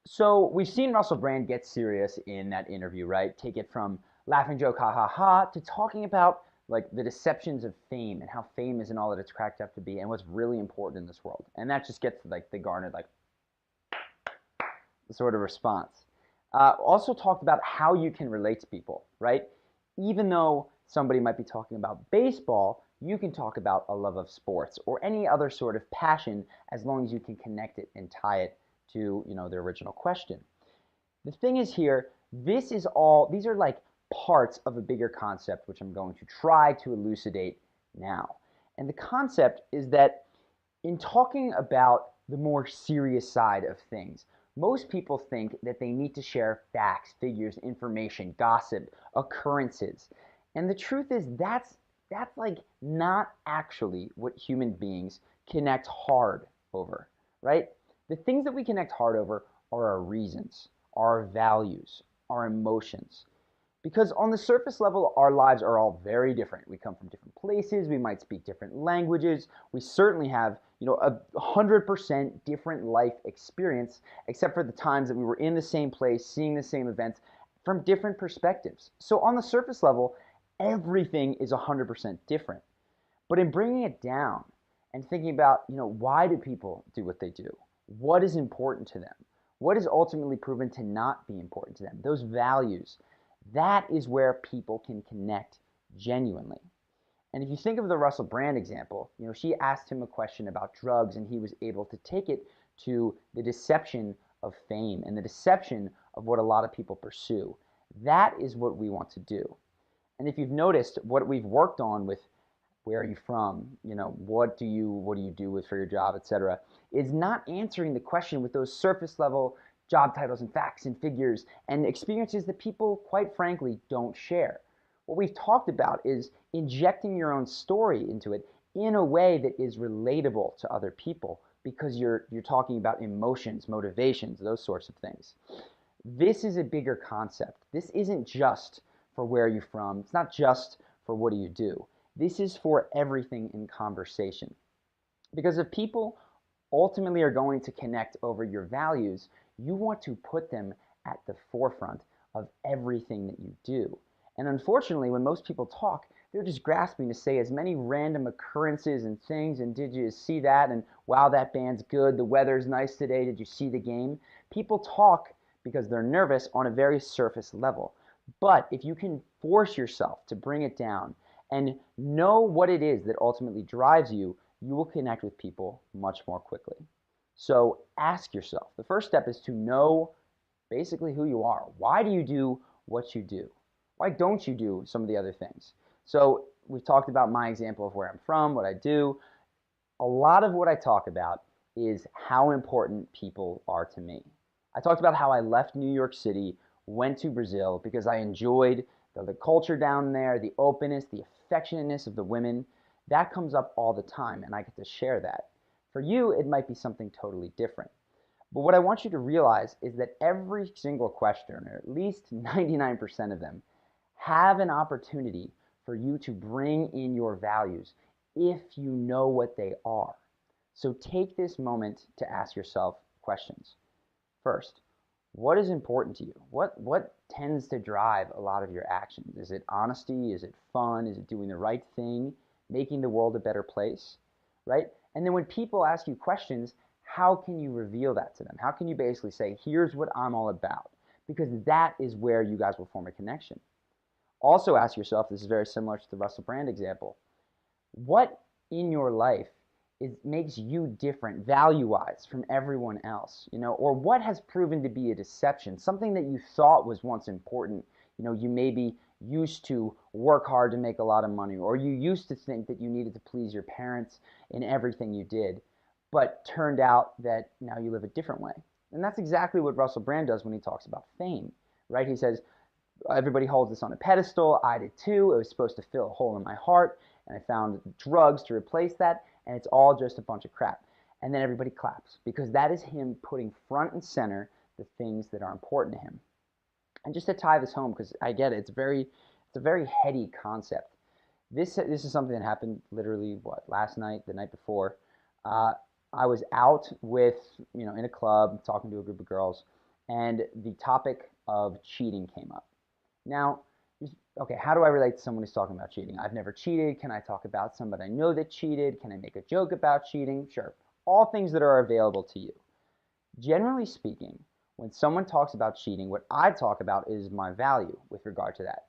So we've seen Russell Brand get serious in that interview, right? Take it from laughing joke, ha ha ha, to talking about like the deceptions of fame and how fame isn't all that it's cracked up to be, and what's really important in this world. And that just gets like the garnered like sort of response. Also talked about how you can relate to people, right? Even though somebody might be talking about baseball, you can talk about a love of sports or any other sort of passion as long as you can connect it and tie it to, the original question. The thing is here, these are like parts of a bigger concept which I'm going to try to elucidate now. And the concept is that in talking about the more serious side of things, most people think that they need to share facts, figures, information, gossip, occurrences. And the truth is that's like not actually what human beings connect hard over, right? The things that we connect hard over are our reasons, our values, our emotions. Because on the surface level, our lives are all very different. We come from different places. We might speak different languages. We certainly have, 100% different life experience, except for the times that we were in the same place, seeing the same events from different perspectives. So on the surface level, everything is 100% different. But in bringing it down and thinking about, why do people do what they do? What is important to them? What is ultimately proven to not be important to them? Those values, that is where people can connect genuinely. And if you think of the Russell Brand example, she asked him a question about drugs and he was able to take it to the deception of fame and the deception of what a lot of people pursue. That is what we want to do. And if you've noticed what we've worked on with where are you from, what do you do with for your job, etc., is not answering the question with those surface level job titles and facts and figures and experiences that people, quite frankly, don't share. What we've talked about is injecting your own story into it in a way that is relatable to other people because you're talking about emotions, motivations, those sorts of things. This is a bigger concept. This isn't just for where you're from. It's not just for what do you do. This is for everything in conversation. Because if people ultimately are going to connect over your values, you want to put them at the forefront of everything that you do. And unfortunately, when most people talk, they're just grasping to say as many random occurrences and things, and did you see that? And wow, that band's good. The weather's nice today. Did you see the game? People talk because they're nervous on a very surface level. But if you can force yourself to bring it down and know what it is that ultimately drives you, you will connect with people much more quickly. So ask yourself. The first step is to know basically who you are. Why do you do what you do? Why don't you do some of the other things? So we've talked about my example of where I'm from, what I do. A lot of what I talk about is how important people are to me. I talked about how I left New York City, went to Brazil because I enjoyed the culture down there, the openness, the affectionateness of the women. That comes up all the time, and I get to share that. For you, it might be something totally different. But what I want you to realize is that every single question, or at least 99% of them, have an opportunity for you to bring in your values if you know what they are. So take this moment to ask yourself questions. First, what is important to you? What tends to drive a lot of your actions? Is it honesty? Is it fun? Is it doing the right thing? Making the world a better place? Right? And then when people ask you questions, how can you reveal that to them? How can you basically say, here's what I'm all about? Because that is where you guys will form a connection. Also ask yourself, this is very similar to the Russell Brand example, what in your life makes you different value-wise from everyone else, or what has proven to be a deception, something that you thought was once important. You maybe used to work hard to make a lot of money, or you used to think that you needed to please your parents in everything you did, but turned out that now you live a different way. And that's exactly what Russell Brand does when he talks about fame, right? He says, everybody holds this on a pedestal. I did too. It was supposed to fill a hole in my heart, and I found drugs to replace that, and it's all just a bunch of crap. And then everybody claps because that is him putting front and center the things that are important to him. And just to tie this home, because I get it, it's a very heady concept. This is something that happened literally last night, the night before. Uh, I was out with in a club talking to a group of girls, and the topic of cheating came up. Now, okay, how do I relate to someone who's talking about cheating? I've never cheated. Can I talk about somebody I know that cheated? Can I make a joke about cheating? Sure. All things that are available to you. Generally speaking, when someone talks about cheating, what I talk about is my value with regard to that.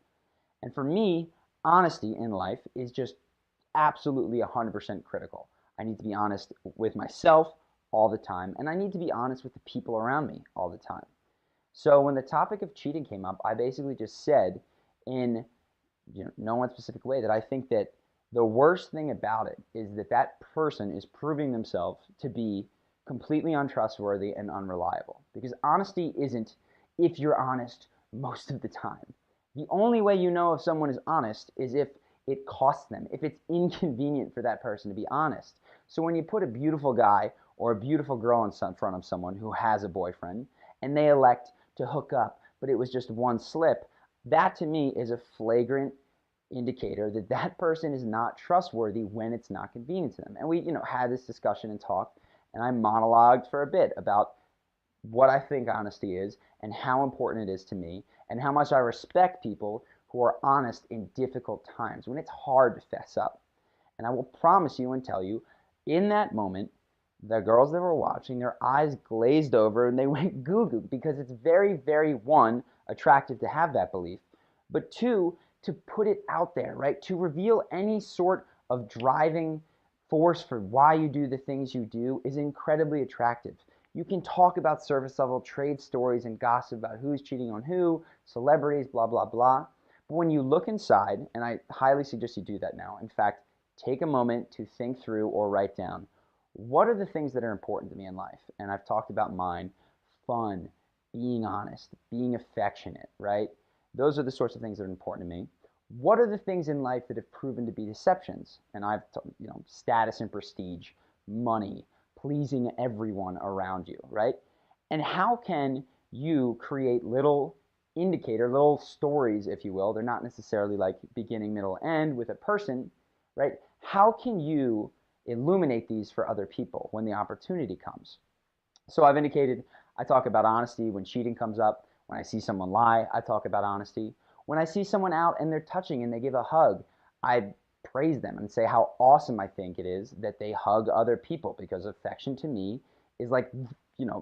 And for me, honesty in life is just absolutely 100% critical. I need to be honest with myself all the time, and I need to be honest with the people around me all the time. So when the topic of cheating came up, I basically just said in no one specific way that I think that the worst thing about it is that that person is proving themselves to be completely untrustworthy and unreliable. Because honesty isn't if you're honest most of the time. The only way you know if someone is honest is if it costs them, if it's inconvenient for that person to be honest. So when you put a beautiful guy or a beautiful girl in front of someone who has a boyfriend and they elect to hook up, but it was just one slip, that to me is a flagrant indicator that that person is not trustworthy when it's not convenient to them. And we, had this discussion and talk, and I monologued for a bit about what I think honesty is and how important it is to me and how much I respect people who are honest in difficult times when it's hard to fess up. And I will promise you and tell you, in that moment, the girls that were watching, their eyes glazed over and they went goo goo because it's very, very, one, attractive to have that belief, but two, to put it out there, right? To reveal any sort of driving force for why you do the things you do is incredibly attractive. You can talk about service level trade stories and gossip about who's cheating on who, celebrities, blah, blah, blah. But when you look inside, and I highly suggest you do that now, in fact, take a moment to think through or write down what are the things that are important to me in life? And I've talked about mine: fun, being honest, being affectionate, right? Those are the sorts of things that are important to me. What are the things in life that have proven to be deceptions? And status and prestige, money, pleasing everyone around you, right? And how can you create little little stories, if you will? They're not necessarily like beginning, middle, end with a person, right? How can you illuminate these for other people when the opportunity comes? So I've indicated I talk about honesty when cheating comes up. When I see someone lie, I talk about honesty. When I see someone out and they're touching and they give a hug, I praise them and say how awesome I think it is that they hug other people, because affection to me is like,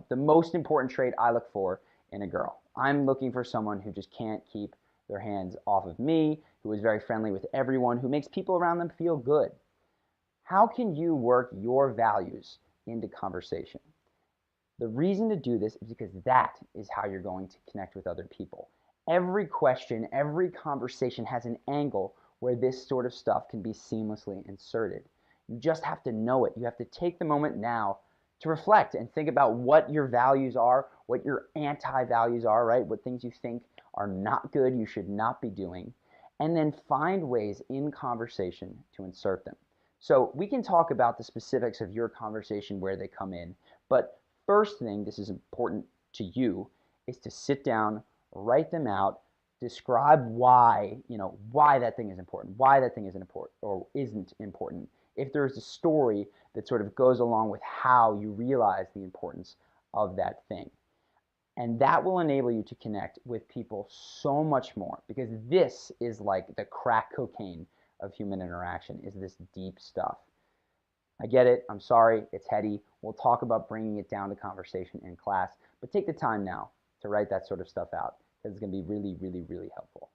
the most important trait I look for in a girl. I'm looking for someone who just can't keep their hands off of me, who is very friendly with everyone, who makes people around them feel good. How can you work your values into conversation? The reason to do this is because that is how you're going to connect with other people. Every question, every conversation has an angle where this sort of stuff can be seamlessly inserted. You just have to know it. You have to take the moment now to reflect and think about what your values are, what your anti-values are, right? What things you think are not good, you should not be doing, and then find ways in conversation to insert them. So we can talk about the specifics of your conversation, where they come in, but first thing, this is important to you, is to sit down, write them out, describe why that thing is important, why that thing isn't important or isn't important. If there's a story that sort of goes along with how you realize the importance of that thing. And that will enable you to connect with people so much more, because this is like the crack cocaine of human interaction, is this deep stuff. I get it. I'm sorry. It's heady. We'll talk about bringing it down to conversation in class, but take the time now to write that sort of stuff out, because it's going to be really, really, really helpful.